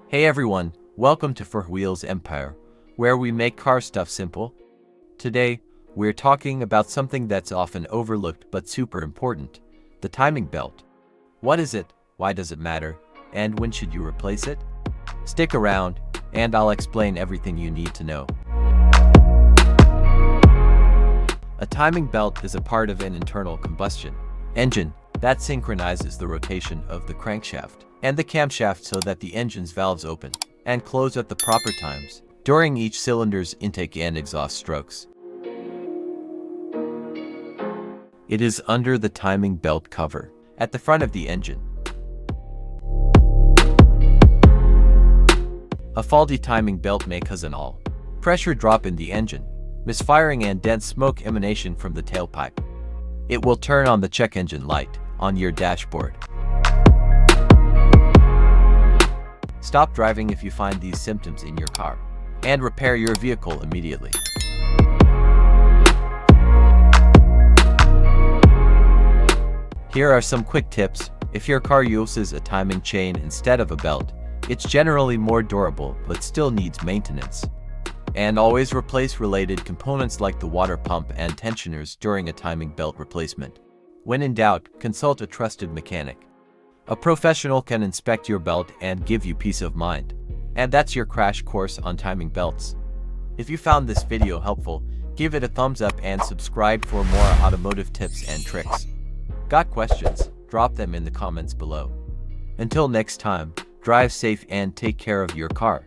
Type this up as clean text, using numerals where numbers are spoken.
Hey everyone, welcome to For Wheels Empire, where we make car stuff simple. Today, we're talking about something that's often overlooked but super important, the timing belt. What is it, why does it matter, and when should you replace it? Stick around, and I'll explain everything you need to know. A timing belt is a part of an internal combustion engine that synchronizes the rotation of the crankshaft and the camshaft so that the engine's valves open and close at the proper times during each cylinder's intake and exhaust strokes. It is under the timing belt cover at the front of the engine. A faulty timing belt may cause an all-pressure drop in the engine, misfiring and dense smoke emanation from the tailpipe. It will turn on the check engine light on your dashboard. Stop driving if you find these symptoms in your car, and repair your vehicle immediately. Here are some quick tips. If your car uses a timing chain instead of a belt, it's generally more durable but still needs maintenance. And always replace related components like the water pump and tensioners during a timing belt replacement. When in doubt, consult a trusted mechanic. A professional can inspect your belt and give you peace of mind. And that's your crash course on timing belts. If you found this video helpful, give it a thumbs up and subscribe for more automotive tips and tricks. Got questions? Drop them in the comments below. Until next time, drive safe and take care of your car.